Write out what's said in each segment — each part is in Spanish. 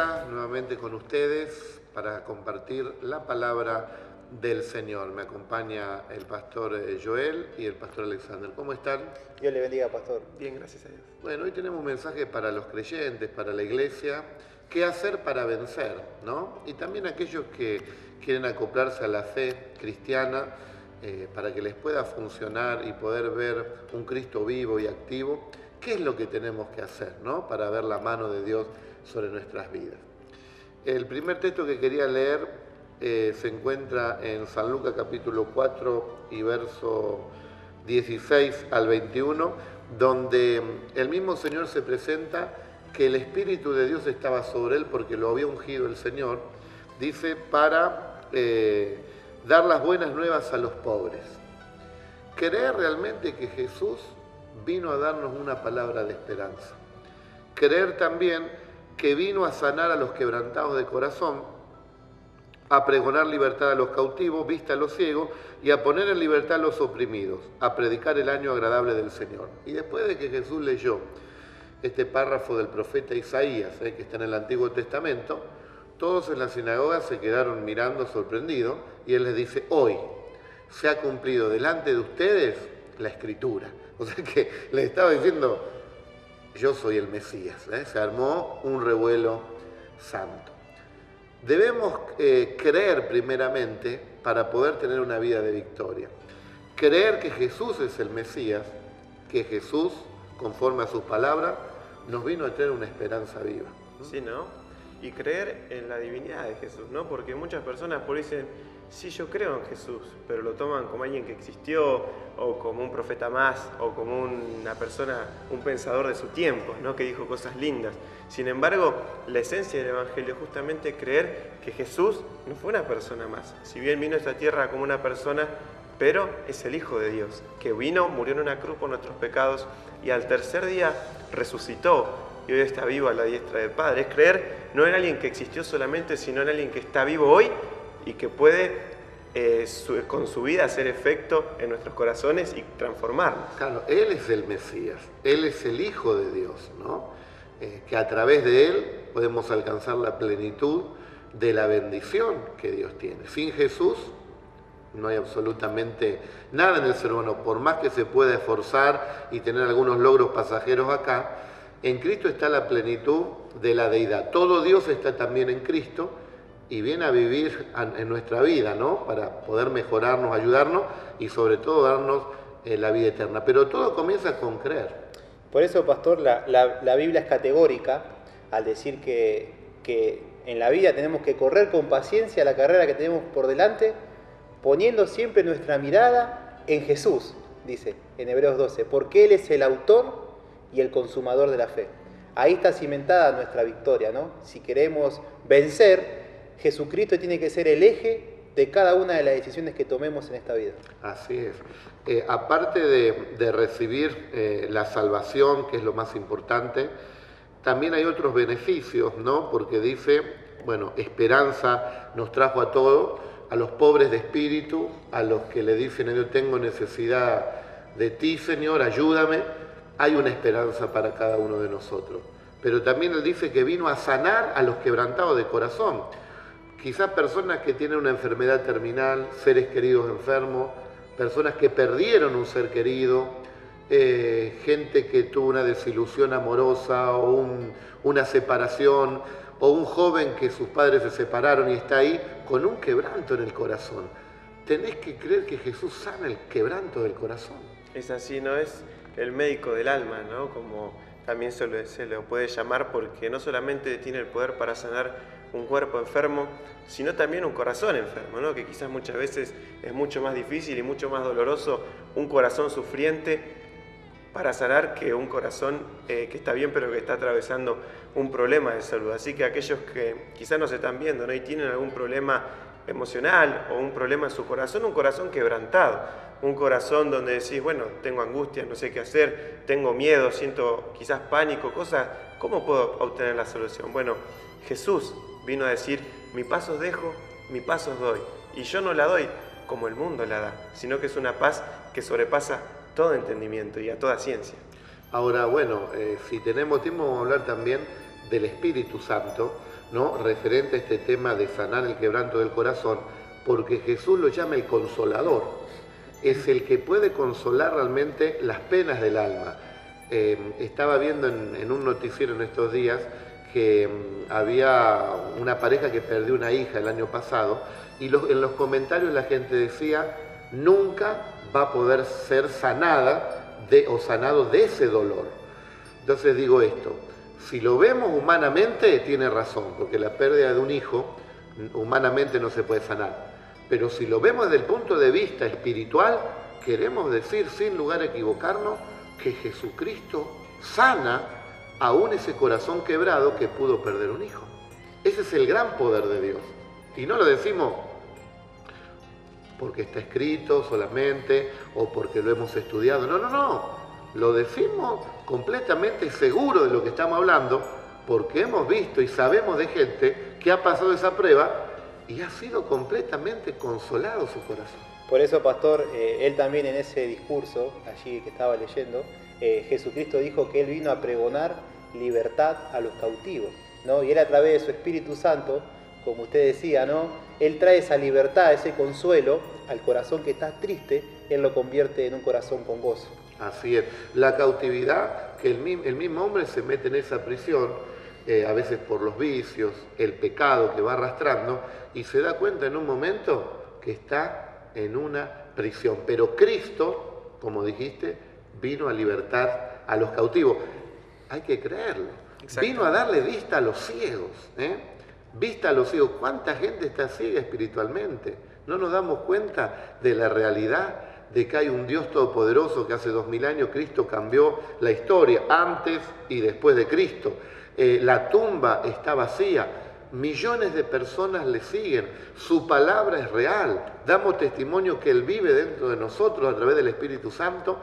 día nuevamente con ustedes para compartir la palabra del Señor. Me acompaña el pastor Joel y el pastor Alexander. ¿Cómo están? Dios le bendiga, pastor. Bien, gracias a Dios. Bueno, hoy tenemos un mensaje para los creyentes, para la iglesia. ¿Qué hacer para vencer? ¿No? Y también aquellos que quieren acoplarse a la fe cristiana para que les pueda funcionar y poder ver un Cristo vivo y activo. ¿Qué es lo que tenemos que hacer, ¿no? Para ver la mano de Dios sobre nuestras vidas? El primer texto que quería leer se encuentra en San Lucas capítulo 4 y verso 16 al 21, donde el mismo Señor se presenta que el Espíritu de Dios estaba sobre él porque lo había ungido el Señor, dice, para dar las buenas nuevas a los pobres. Creer realmente que Jesús vino a darnos una palabra de esperanza. Creer también que vino a sanar a los quebrantados de corazón, a pregonar libertad a los cautivos, vista a los ciegos y a poner en libertad a los oprimidos, a predicar el año agradable del Señor. Y después de que Jesús leyó este párrafo del profeta Isaías, que está en el Antiguo Testamento, todos en la sinagoga se quedaron mirando sorprendidos y él les dice: hoy se ha cumplido delante de ustedes la Escritura. O sea que les estaba diciendo: yo soy el Mesías. Se armó un revuelo santo. Debemos creer primeramente para poder tener una vida de victoria. Creer que Jesús es el Mesías, que Jesús, conforme a sus palabras, nos vino a traer una esperanza viva. Sí, ¿no? Y creer en la divinidad de Jesús, ¿no? Porque muchas personas por ahí dicen: sí, yo creo en Jesús, pero lo toman como alguien que existió, o como un profeta más, o como una persona, un pensador de su tiempo, ¿no? Que dijo cosas lindas. Sin embargo, la esencia del Evangelio es justamente creer que Jesús no fue una persona más. Si bien vino a esta tierra como una persona, pero es el Hijo de Dios, que vino, murió en una cruz por nuestros pecados, y al tercer día resucitó, y hoy está vivo a la diestra del Padre. Es creer no en alguien que existió solamente, sino en alguien que está vivo hoy, y que puede con su vida hacer efecto en nuestros corazones y transformarnos. Claro, Él es el Mesías, Él es el Hijo de Dios, ¿no? Que a través de Él podemos alcanzar la plenitud de la bendición que Dios tiene. Sin Jesús no hay absolutamente nada en el ser humano, por más que se pueda esforzar y tener algunos logros pasajeros acá, en Cristo está la plenitud de la deidad. Todo Dios está también en Cristo y viene a vivir en nuestra vida, ¿no? Para poder mejorarnos, ayudarnos y sobre todo darnos la vida eterna. Pero todo comienza con creer. Por eso, pastor, la Biblia es categórica al decir que en la vida tenemos que correr con paciencia la carrera que tenemos por delante, poniendo siempre nuestra mirada en Jesús, dice en Hebreos 12, porque Él es el autor y el consumador de la fe. Ahí está cimentada nuestra victoria, ¿no? Si queremos vencer, Jesucristo tiene que ser el eje de cada una de las decisiones que tomemos en esta vida. Así es. Aparte de recibir la salvación, que es lo más importante, también hay otros beneficios, ¿no? Porque dice, bueno, esperanza nos trajo a todos, a los pobres de espíritu, a los que le dicen: yo tengo necesidad de ti, Señor, ayúdame. Hay una esperanza para cada uno de nosotros. Pero también Él dice que vino a sanar a los quebrantados de corazón. Quizás personas que tienen una enfermedad terminal, seres queridos enfermos, personas que perdieron un ser querido, gente que tuvo una desilusión amorosa o una separación, o un joven que sus padres se separaron y está ahí con un quebranto en el corazón. Tenés que creer que Jesús sana el quebranto del corazón. Es así, ¿no? Es el médico del alma, ¿no? Como también se lo puede llamar, porque no solamente tiene el poder para sanar un cuerpo enfermo, sino también un corazón enfermo, ¿no? Que quizás muchas veces es mucho más difícil y mucho más doloroso un corazón sufriente para sanar que un corazón que está bien pero que está atravesando un problema de salud. Así que aquellos que quizás nos están viendo, ¿no? Y tienen algún problema emocional o un problema en su corazón, un corazón quebrantado, un corazón donde decís: bueno, tengo angustia, no sé qué hacer, tengo miedo, siento quizás pánico, cosas, ¿cómo puedo obtener la solución? Bueno, Jesús vino a decir: mi paz os dejo, mi paz os doy. Y yo no la doy como el mundo la da, sino que es una paz que sobrepasa todo entendimiento y a toda ciencia. Ahora, bueno, si tenemos tiempo vamos a hablar también del Espíritu Santo, ¿no? Referente a este tema de sanar el quebranto del corazón, porque Jesús lo llama el consolador. Es el que puede consolar realmente las penas del alma. Estaba viendo en un noticiero en estos días que había una pareja que perdió una hija el año pasado y en los comentarios la gente decía, nunca va a poder ser sanada o sanado de ese dolor. Entonces digo esto, si lo vemos humanamente tiene razón, porque la pérdida de un hijo humanamente no se puede sanar. Pero si lo vemos desde el punto de vista espiritual, queremos decir sin lugar a equivocarnos que Jesucristo sana aún ese corazón quebrado que pudo perder un hijo. Ese es el gran poder de Dios. Y no lo decimos porque está escrito solamente o porque lo hemos estudiado. No, no, no. Lo decimos completamente seguro de lo que estamos hablando porque hemos visto y sabemos de gente que ha pasado esa prueba y ha sido completamente consolado su corazón. Por eso, pastor, él también en ese discurso, allí que estaba leyendo, Jesucristo dijo que él vino a pregonar libertad a los cautivos, ¿no? Y él a través de su Espíritu Santo, como usted decía, ¿no? Él trae esa libertad, ese consuelo al corazón que está triste, él lo convierte en un corazón con gozo. Así es. La cautividad, que el mismo hombre se mete en esa prisión, a veces por los vicios, el pecado que va arrastrando, y se da cuenta en un momento que está en una prisión. Pero Cristo, como dijiste, vino a libertar a los cautivos. Hay que creerlo. Vino a darle vista a los ciegos. Vista a los ciegos. ¿Cuánta gente está ciega espiritualmente? No nos damos cuenta de la realidad de que hay un Dios todopoderoso que hace 2000 años Cristo cambió la historia, antes y después de Cristo. La tumba está vacía. Millones de personas le siguen, su palabra es real, damos testimonio que Él vive dentro de nosotros a través del Espíritu Santo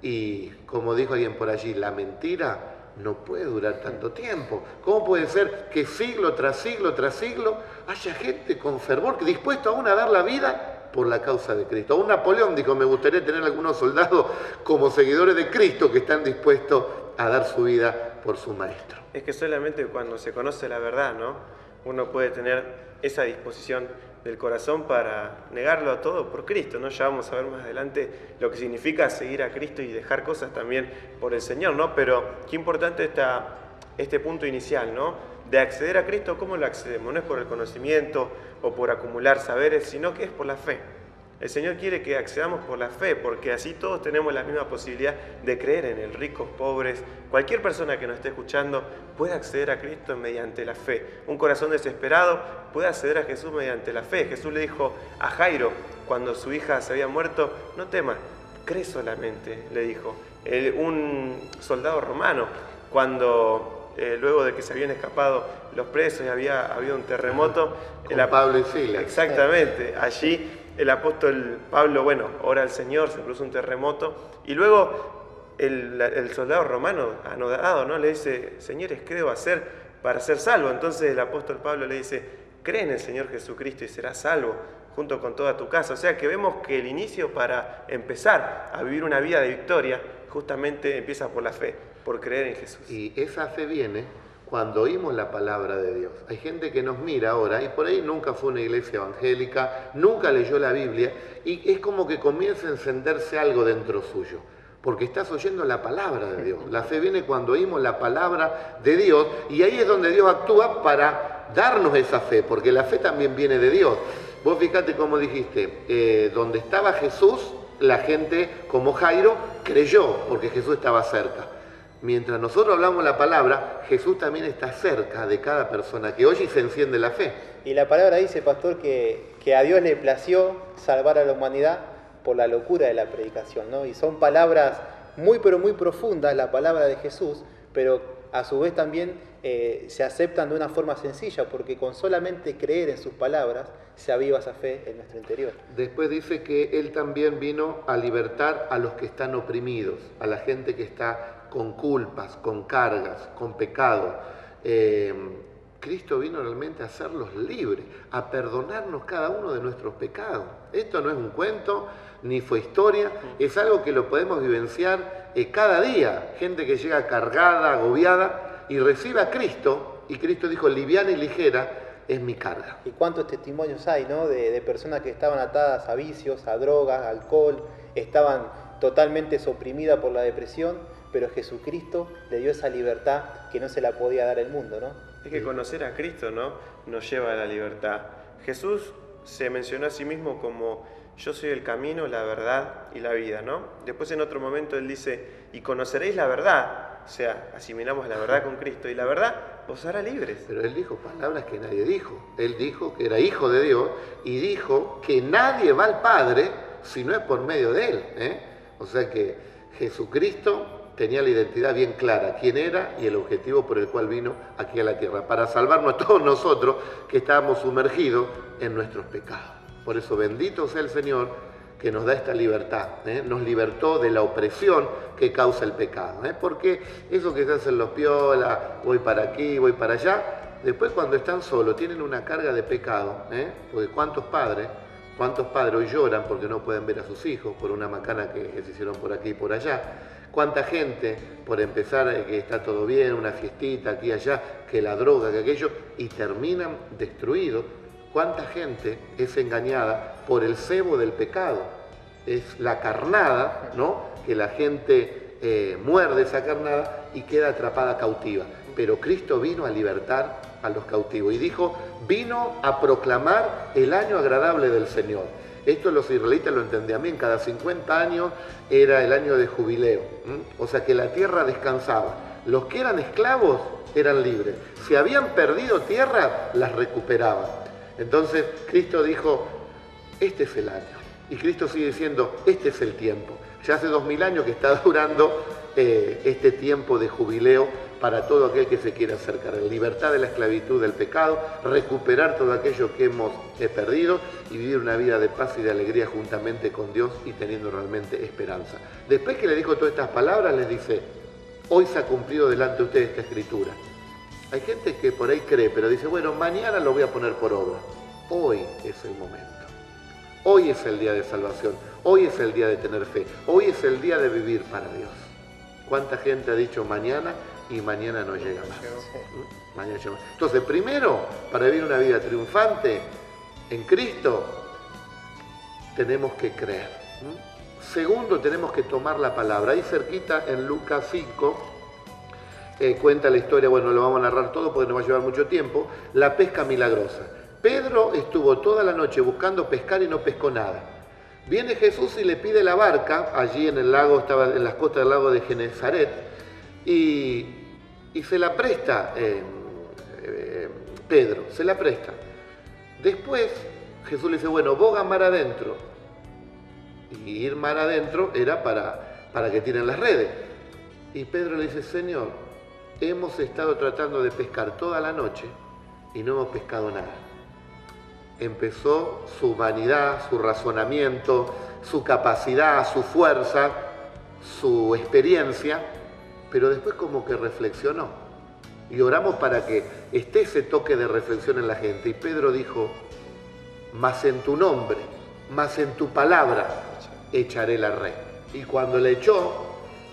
y, como dijo alguien por allí, la mentira no puede durar tanto tiempo. ¿Cómo puede ser que siglo tras siglo tras siglo haya gente con fervor dispuesto aún a dar la vida por la causa de Cristo? Aún Napoleón dijo, me gustaría tener algunos soldados como seguidores de Cristo que están dispuestos a dar su vida por su Maestro. Es que solamente cuando se conoce la verdad, ¿no? Uno puede tener esa disposición del corazón para negarlo a todo por Cristo, ¿no? Ya vamos a ver más adelante lo que significa seguir a Cristo y dejar cosas también por el Señor, ¿no? Pero qué importante está este punto inicial, ¿no? De acceder a Cristo, ¿cómo lo accedemos? No es por el conocimiento o por acumular saberes, sino que es por la fe. El Señor quiere que accedamos por la fe, porque así todos tenemos la misma posibilidad de creer en Él, ricos, pobres. Cualquier persona que nos esté escuchando puede acceder a Cristo mediante la fe. Un corazón desesperado puede acceder a Jesús mediante la fe. Jesús le dijo a Jairo, cuando su hija se había muerto, no temas, cree solamente, le dijo. Un soldado romano, cuando luego de que se habían escapado los presos y había habido un terremoto... Con Pablo y Silas. Exactamente, allí... El apóstol Pablo, ora al Señor, se produce un terremoto, y luego el soldado romano, anodado, ¿no? Le dice, señores, ¿qué debo hacer para ser salvo? Entonces el apóstol Pablo le dice, cree en el Señor Jesucristo y serás salvo, junto con toda tu casa. O sea que vemos que el inicio para empezar a vivir una vida de victoria, justamente empieza por la fe, por creer en Jesús. Y esa fe viene cuando oímos la palabra de Dios. Hay gente que nos mira ahora y por ahí nunca fue a una iglesia evangélica, nunca leyó la Biblia y es como que comienza a encenderse algo dentro suyo, porque estás oyendo la palabra de Dios. La fe viene cuando oímos la palabra de Dios y ahí es donde Dios actúa para darnos esa fe, porque la fe también viene de Dios. Vos fíjate cómo dijiste, donde estaba Jesús, la gente como Jairo creyó porque Jesús estaba cerca. Mientras nosotros hablamos la palabra, Jesús también está cerca de cada persona que oye y se enciende la fe. Y la palabra dice, pastor, que a Dios le plació salvar a la humanidad por la locura de la predicación, ¿no? Y son palabras muy pero muy profundas, la palabra de Jesús, pero a su vez también se aceptan de una forma sencilla, porque con solamente creer en sus palabras se aviva esa fe en nuestro interior. Después dice que Él también vino a libertar a los que están oprimidos, a la gente que está con culpas, con cargas, con pecado. Cristo vino realmente a hacerlos libres, a perdonarnos cada uno de nuestros pecados. Esto no es un cuento, ni fue historia, es algo que lo podemos vivenciar cada día. Gente que llega cargada, agobiada, y recibe a Cristo y Cristo dijo, liviana y ligera es mi carga. Y cuántos testimonios hay, ¿no? De personas que estaban atadas a vicios, a drogas, a alcohol, estaban totalmente oprimidas por la depresión, pero Jesucristo le dio esa libertad que no se la podía dar el mundo, ¿no? Es que conocer a Cristo, ¿no?, nos lleva a la libertad. Jesús se mencionó a sí mismo como yo soy el camino, la verdad y la vida, ¿no? Después en otro momento él dice, y conoceréis la verdad. O sea, asimilamos la verdad con Cristo y la verdad os hará libres. Pero él dijo palabras que nadie dijo. Él dijo que era hijo de Dios y dijo que nadie va al Padre si no es por medio de él, ¿eh? O sea que Jesucristo tenía la identidad bien clara, quién era y el objetivo por el cual vino aquí a la tierra, para salvarnos a todos nosotros que estábamos sumergidos en nuestros pecados. Por eso bendito sea el Señor que nos da esta libertad, ¿eh? Nos libertó de la opresión que causa el pecado, ¿eh? Porque eso que se hacen los piolas, voy para aquí, voy para allá, después cuando están solos tienen una carga de pecado, ¿eh? Porque cuántos padres hoy lloran porque no pueden ver a sus hijos por una macana que se hicieron por aquí y por allá. Cuánta gente, por empezar, que está todo bien, una fiestita aquí y allá, que la droga, que aquello, y terminan destruidos. Cuánta gente es engañada por el cebo del pecado. Es la carnada, ¿no?, que la gente muerde esa carnada y queda atrapada cautiva. Pero Cristo vino a libertar a los cautivos y dijo, vino a proclamar el año agradable del Señor. Esto los israelitas lo entendían bien, cada 50 años era el año de jubileo, o sea que la tierra descansaba. Los que eran esclavos eran libres. Si habían perdido tierra, las recuperaban. Entonces Cristo dijo, este es el año. Y Cristo sigue diciendo, este es el tiempo. Ya hace 2000 años que está durando este tiempo de jubileo para todo aquel que se quiera acercar. Libertad de la esclavitud del pecado, recuperar todo aquello que hemos perdido y vivir una vida de paz y de alegría juntamente con Dios y teniendo realmente esperanza. Después que le dijo todas estas palabras, les dice, hoy se ha cumplido delante de ustedes esta escritura. Hay gente que por ahí cree, pero dice, bueno, mañana lo voy a poner por obra. Hoy es el momento. Hoy es el día de salvación. Hoy es el día de tener fe. Hoy es el día de vivir para Dios. ¿Cuánta gente ha dicho mañana y mañana no llega más? Mañana llega más. Entonces, primero, para vivir una vida triunfante en Cristo, tenemos que creer. Segundo, tenemos que tomar la palabra. Ahí cerquita en Lucas 5, cuenta la historia, bueno, no lo vamos a narrar todo porque nos va a llevar mucho tiempo, la pesca milagrosa. Pedro estuvo toda la noche buscando pescar y no pescó nada. Viene Jesús y le pide la barca, allí en el lago, estaba en las costas del lago de Genesaret, y se la presta Pedro, se la presta. Después Jesús le dice, bueno, boga mar adentro. Y ir mar adentro era para que tiren las redes. Y Pedro le dice, Señor, hemos estado tratando de pescar toda la noche y no hemos pescado nada. Empezó su vanidad, su razonamiento, su capacidad, su fuerza, su experiencia, pero después como que reflexionó. Y oramos para que esté ese toque de reflexión en la gente. Y Pedro dijo, mas en tu nombre, mas en tu palabra, echaré la red. Y cuando le echó,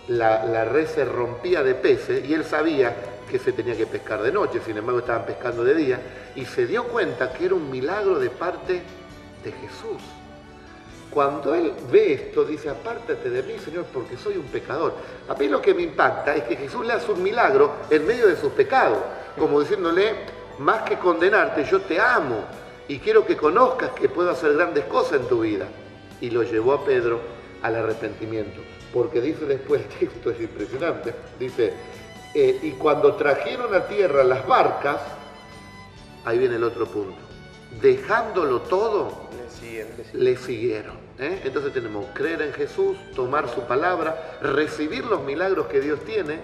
la red se rompía de peces y él sabía que se tenía que pescar de noche, sin embargo estaban pescando de día, y se dio cuenta que era un milagro de parte de Jesús. Cuando él ve esto, dice, apártate de mí, Señor, porque soy un pecador. A mí lo que me impacta es que Jesús le hace un milagro en medio de sus pecados, como diciéndole, más que condenarte, yo te amo y quiero que conozcas que puedo hacer grandes cosas en tu vida. Y lo llevó a Pedro al arrepentimiento, porque dice después, el texto es impresionante, dice, y cuando trajeron a tierra las barcas, ahí viene el otro punto, dejándolo todo, le siguieron. Entonces tenemos que creer en Jesús, tomar su palabra, recibir los milagros que Dios tiene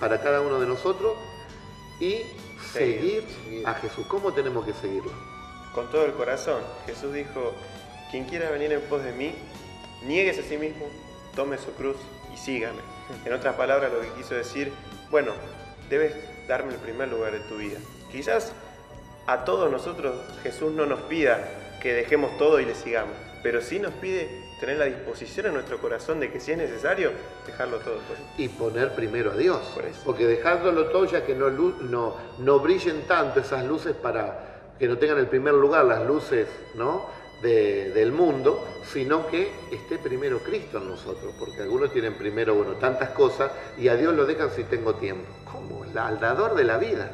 para cada uno de nosotros y seguir a Jesús. ¿Cómo tenemos que seguirlo? Con todo el corazón. Jesús dijo, quien quiera venir en pos de mí, niéguese a sí mismo, tome su cruz y sígame. En otras palabras, lo que quiso decir, bueno, debes darme el primer lugar de tu vida. Quizás a todos nosotros Jesús no nos pida que dejemos todo y le sigamos, pero sí nos pide tener la disposición en nuestro corazón de que si es necesario, dejarlo todo. Y poner primero a Dios. Por eso. Porque dejándolo todo ya que no brillen tanto esas luces para que no tengan el primer lugar las luces, ¿no?, del mundo, sino que esté primero Cristo en nosotros, porque algunos tienen primero, bueno, tantas cosas y a Dios lo dejan si tengo tiempo. ¿Cómo? Al dador de la vida,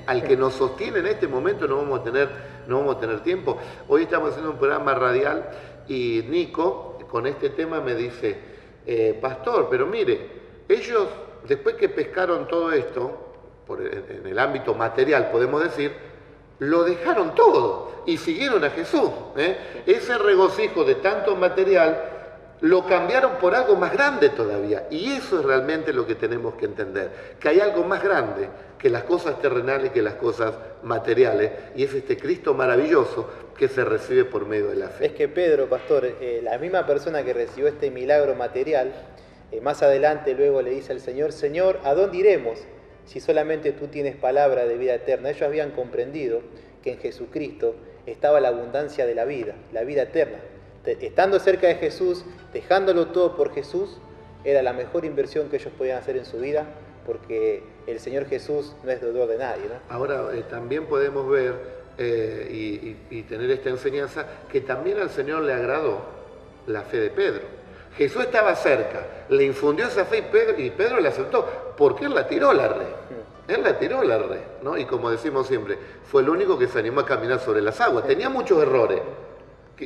al que nos sostiene en este momento no vamos a tener tiempo. Hoy estamos haciendo un programa radial y Nico con este tema me dice, pastor, pero mire, ellos después que pescaron todo esto, en el ámbito material podemos decir, lo dejaron todo y siguieron a Jesús. Ese regocijo de tanto material lo cambiaron por algo más grande todavía. Y eso es realmente lo que tenemos que entender, que hay algo más grande que las cosas terrenales, que las cosas materiales, y es este Cristo maravilloso que se recibe por medio de la fe. Es que Pedro, pastor, la misma persona que recibió este milagro material, más adelante luego le dice al Señor, Señor, ¿a dónde iremos si solamente tú tienes palabra de vida eterna? Ellos habían comprendido que en Jesucristo estaba la abundancia de la vida eterna. Estando cerca de Jesús, dejándolo todo por Jesús, era la mejor inversión que ellos podían hacer en su vida, porque el Señor Jesús no es deudor de nadie, ¿no? Ahora, también podemos ver y tener esta enseñanza, que también al Señor le agradó la fe de Pedro. Jesús estaba cerca, le infundió esa fe y Pedro la aceptó, porque él la tiró a la red. Él la tiró a la red, ¿no? Y como decimos siempre, fue el único que se animó a caminar sobre las aguas. Tenía muchos errores.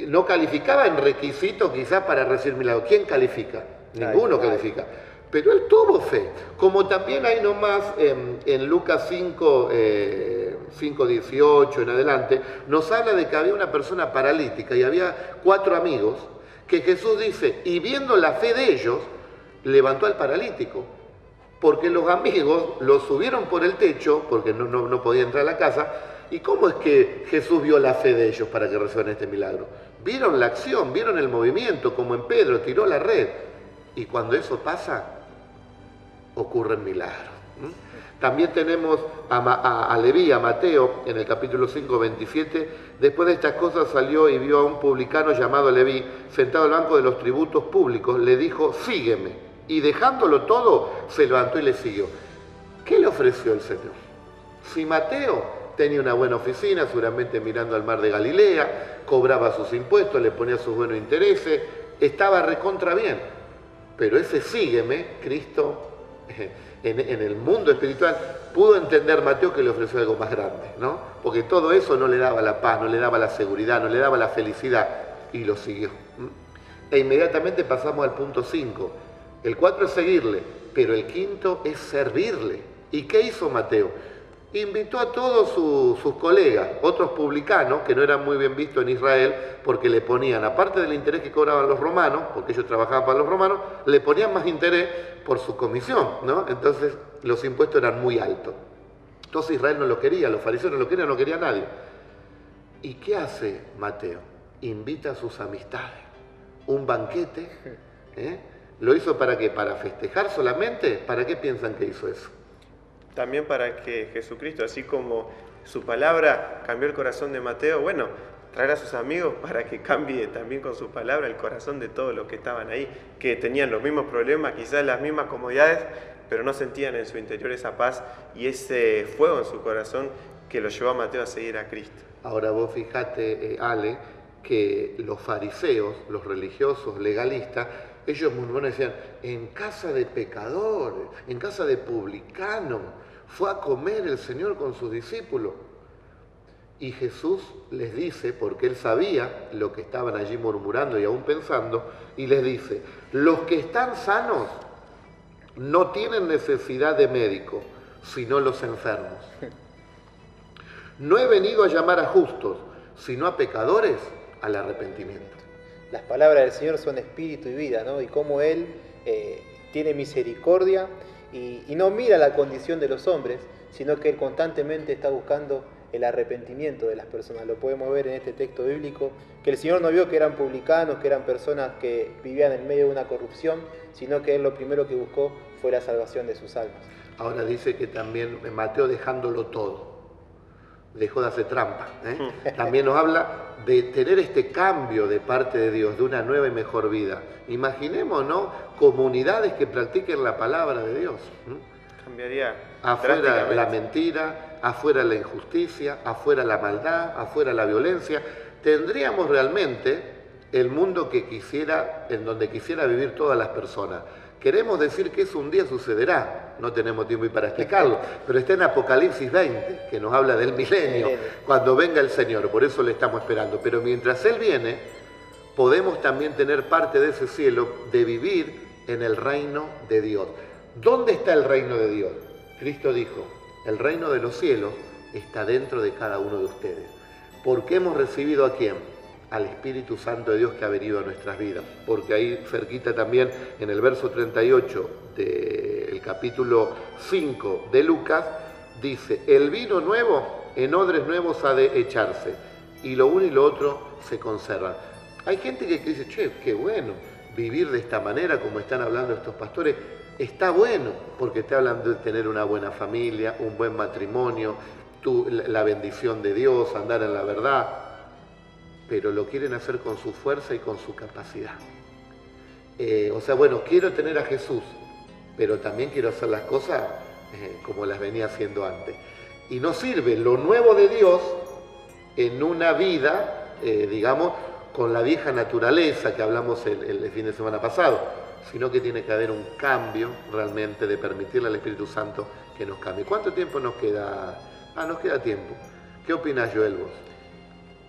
No calificaba en requisito quizás para recibir milagro. ¿Quién califica? Ninguno califica. Pero él tuvo fe. Como también hay nomás en Lucas 5, 5:18 en adelante, nos habla de que había una persona paralítica y había 4 amigos que Jesús dice, y viendo la fe de ellos, levantó al paralítico. Porque los amigos lo subieron por el techo, porque no podía entrar a la casa. ¿Y cómo es que Jesús vio la fe de ellos para que reciban este milagro? Vieron la acción, vieron el movimiento, como en Pedro, tiró la red. Y cuando eso pasa, ocurren milagros. También tenemos a Leví, a Mateo, en el capítulo 5, 27. Después de estas cosas salió y vio a un publicano llamado Leví, sentado al banco de los tributos públicos. Le dijo, sígueme. Y dejándolo todo, se levantó y le siguió. ¿Qué le ofreció el Señor? Si Mateo tenía una buena oficina, seguramente mirando al mar de Galilea, cobraba sus impuestos, le ponía sus buenos intereses, estaba recontra bien. Pero ese sígueme, Cristo, en el mundo espiritual, pudo entender Mateo que le ofreció algo más grande, ¿no? Porque todo eso no le daba la paz, no le daba la seguridad, no le daba la felicidad, y lo siguió. E inmediatamente pasamos al punto 5. El 4 es seguirle, pero el 5 es servirle. ¿Y qué hizo Mateo? Invitó a todos sus colegas, otros publicanos, que no eran muy bien vistos en Israel, porque le ponían, aparte del interés que cobraban los romanos, porque ellos trabajaban para los romanos, le ponían más interés por su comisión, ¿no? Entonces los impuestos eran muy altos. Entonces Israel no lo quería, los fariseos no lo querían, no quería nadie. ¿Y qué hace Mateo? Invita a sus amistades, un banquete, ¿Lo hizo para qué? ¿Para festejar solamente? ¿Para qué piensan que hizo eso? También para que Jesucristo, así como su palabra cambió el corazón de Mateo, bueno, traer a sus amigos para que cambie también con su palabra el corazón de todos los que estaban ahí, que tenían los mismos problemas, quizás las mismas comodidades, pero no sentían en su interior esa paz y ese fuego en su corazón que lo llevó a Mateo a seguir a Cristo. Ahora vos fijate, Ale, que los fariseos, los religiosos, legalistas, ellos murmuraban y decían, en casa de pecadores, en casa de publicanos, fue a comer el Señor con sus discípulos. Y Jesús les dice, porque él sabía lo que estaban allí murmurando y aún pensando, y les dice, los que están sanos no tienen necesidad de médico, sino los enfermos. No he venido a llamar a justos, sino a pecadores al arrepentimiento. Las palabras del Señor son espíritu y vida, ¿no? Y cómo Él tiene misericordia y no mira la condición de los hombres, sino que Él constantemente está buscando el arrepentimiento de las personas. Lo podemos ver en este texto bíblico, que el Señor no vio que eran publicanos, que eran personas que vivían en medio de una corrupción, sino que Él lo primero que buscó fue la salvación de sus almas. Ahora dice que también Mateo dejándolo todo, dejó de hacer trampa. También nos habla de tener este cambio de parte de Dios, de una nueva y mejor vida. Imaginémonos comunidades que practiquen la palabra de Dios. Cambiaría afuera la mentira, afuera la injusticia, afuera la maldad, afuera la violencia. Tendríamos realmente el mundo que quisiera, en donde quisiera vivir todas las personas. Queremos decir que eso un día sucederá, no tenemos tiempo para explicarlo, pero está en Apocalipsis 20, que nos habla del milenio, cuando venga el Señor, por eso le estamos esperando. Pero mientras Él viene, podemos también tener parte de ese cielo, de vivir en el reino de Dios. ¿Dónde está el reino de Dios? Cristo dijo, el reino de los cielos está dentro de cada uno de ustedes. ¿Por qué hemos recibido a quién? Al Espíritu Santo de Dios que ha venido a nuestras vidas. Porque ahí cerquita también, en el verso 38 del capítulo 5 de Lucas, dice, el vino nuevo en odres nuevos ha de echarse, y lo uno y lo otro se conservan. Hay gente que dice, che, qué bueno, vivir de esta manera, como están hablando estos pastores, está bueno, porque te hablan de tener una buena familia, un buen matrimonio, la bendición de Dios, andar en la verdad, pero lo quieren hacer con su fuerza y con su capacidad. O sea, bueno, quiero tener a Jesús, pero también quiero hacer las cosas como las venía haciendo antes. Y no sirve lo nuevo de Dios en una vida, digamos, con la vieja naturaleza que hablamos el fin de semana pasado, sino que tiene que haber un cambio realmente de permitirle al Espíritu Santo que nos cambie. ¿Cuánto tiempo nos queda? Nos queda tiempo. ¿Qué opinas, Joel, vos?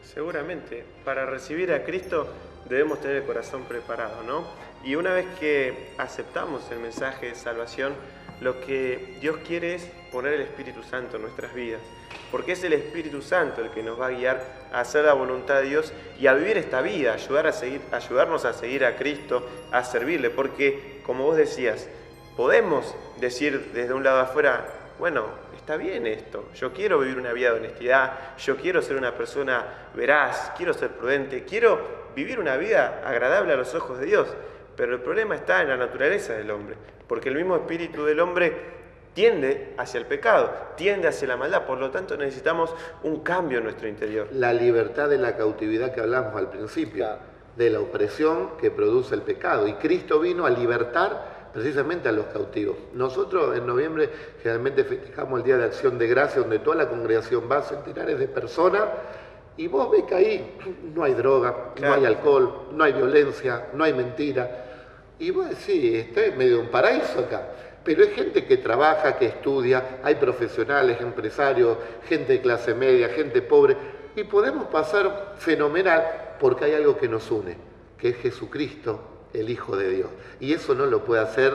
Seguramente, para recibir a Cristo debemos tener el corazón preparado, ¿no? Y una vez que aceptamos el mensaje de salvación, lo que Dios quiere es poner el Espíritu Santo en nuestras vidas, porque es el Espíritu Santo el que nos va a guiar a hacer la voluntad de Dios y a vivir esta vida, ayudarnos a seguir a Cristo, a servirle, porque, como vos decías, podemos decir desde un lado afuera, bueno, está bien esto, yo quiero vivir una vida de honestidad, yo quiero ser una persona veraz, quiero ser prudente, quiero vivir una vida agradable a los ojos de Dios, pero el problema está en la naturaleza del hombre, porque el mismo espíritu del hombre tiende hacia el pecado, tiende hacia la maldad, por lo tanto necesitamos un cambio en nuestro interior. La libertad de la cautividad que hablamos al principio, de la opresión que produce el pecado, y Cristo vino a libertar precisamente a los cautivos. Nosotros en noviembre generalmente festejamos el Día de Acción de Gracia, donde toda la congregación va, centenares de personas, y vos ves que ahí no hay droga, no hay alcohol, no hay violencia, no hay mentira, y vos decís, estoy en medio de un paraíso acá. Pero hay gente que trabaja, que estudia, hay profesionales, empresarios, gente de clase media, gente pobre, y podemos pasar fenomenal porque hay algo que nos une, que es Jesucristo, el Hijo de Dios. Y eso no lo puede hacer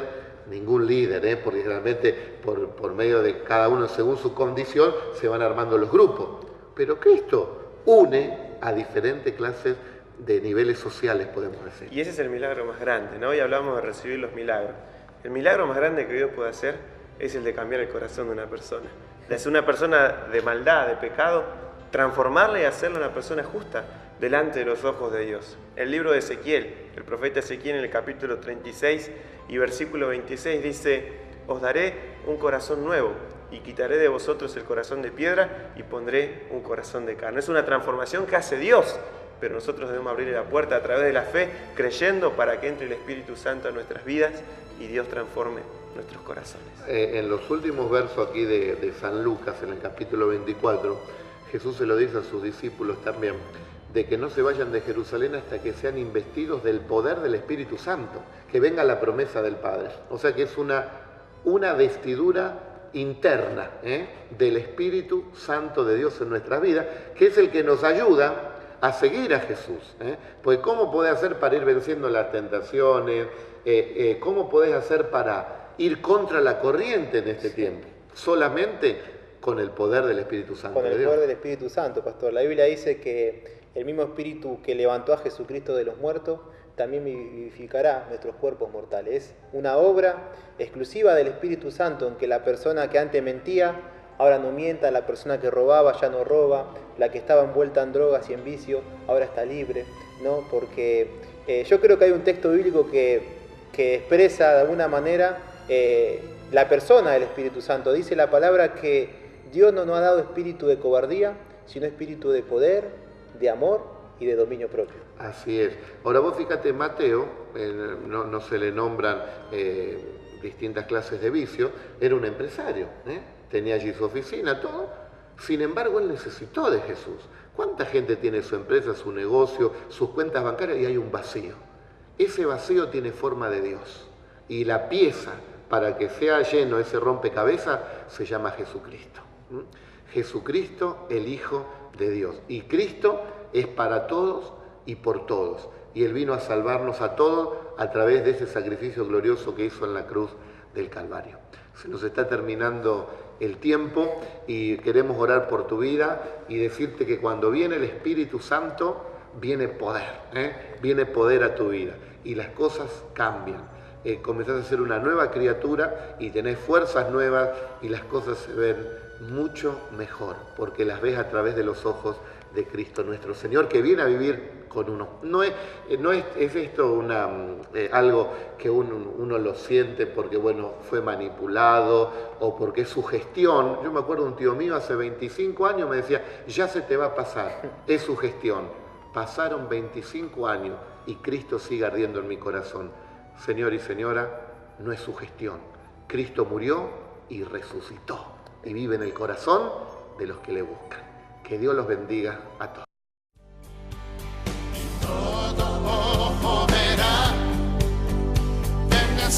ningún líder, porque realmente por medio de cada uno según su condición se van armando los grupos. Pero Cristo une a diferentes clases de niveles sociales, podemos decir. Y ese es el milagro más grande, ¿no? Hoy hablamos de recibir los milagros. El milagro más grande que Dios puede hacer es el de cambiar el corazón de una persona. De ser una persona de maldad, de pecado, transformarla y hacerla una persona justa delante de los ojos de Dios. El libro de Ezequiel, el profeta Ezequiel en el capítulo 36 y versículo 26 dice: os daré un corazón nuevo y quitaré de vosotros el corazón de piedra y pondré un corazón de carne. Es una transformación que hace Dios, pero nosotros debemos abrir la puerta a través de la fe, creyendo para que entre el Espíritu Santo a nuestras vidas y Dios transforme nuestros corazones. En los últimos versos aquí de San Lucas, en el capítulo 24, Jesús se lo dice a sus discípulos también, de que no se vayan de Jerusalén hasta que sean investidos del poder del Espíritu Santo, que venga la promesa del Padre. O sea que es una vestidura interna del Espíritu Santo de Dios en nuestras vidas, que es el que nos ayuda a seguir a Jesús. Pues ¿cómo podés hacer para ir venciendo las tentaciones? ¿Cómo podés hacer para ir contra la corriente en este tiempo? Solamente con el poder del Espíritu Santo de Dios. Con el poder del Espíritu Santo, pastor. La Biblia dice que el mismo Espíritu que levantó a Jesucristo de los muertos también vivificará nuestros cuerpos mortales. Es una obra exclusiva del Espíritu Santo, en que la persona que antes mentía ahora no mienta, la persona que robaba ya no roba, la que estaba envuelta en drogas y en vicio ahora está libre, ¿no? Porque yo creo que hay un texto bíblico que expresa de alguna manera la persona del Espíritu Santo. Dice la palabra que Dios no nos ha dado espíritu de cobardía, sino espíritu de poder, de amor y de dominio propio. Así es. Ahora vos fíjate, Mateo, no se le nombran distintas clases de vicio, era un empresario, tenía allí su oficina, todo. Sin embargo, él necesitó de Jesús. ¿Cuánta gente tiene su empresa, su negocio, sus cuentas bancarias y hay un vacío? Ese vacío tiene forma de Dios. Y la pieza para que sea lleno ese rompecabezas se llama Jesucristo. Jesucristo, el Hijo de Dios. Y Cristo es para todos y por todos. Y Él vino a salvarnos a todos a través de ese sacrificio glorioso que hizo en la cruz del Calvario. Se nos está terminando el tiempo y queremos orar por tu vida y decirte que cuando viene el Espíritu Santo, viene poder, viene poder a tu vida y las cosas cambian. Comenzás a ser una nueva criatura y tenés fuerzas nuevas y las cosas se ven mucho mejor porque las ves a través de los ojos de Cristo nuestro Señor, que viene a vivir con uno. No es esto algo que uno lo siente porque bueno, fue manipulado o porque es su gestión. Yo me acuerdo de un tío mío hace 25 años me decía, ya se te va a pasar, es su gestión. Pasaron 25 años y Cristo sigue ardiendo en mi corazón. Señor y señora, no es su gestión. Cristo murió y resucitó y vive en el corazón de los que le buscan. Que Dios los bendiga a todos. Todo ojo verá, venga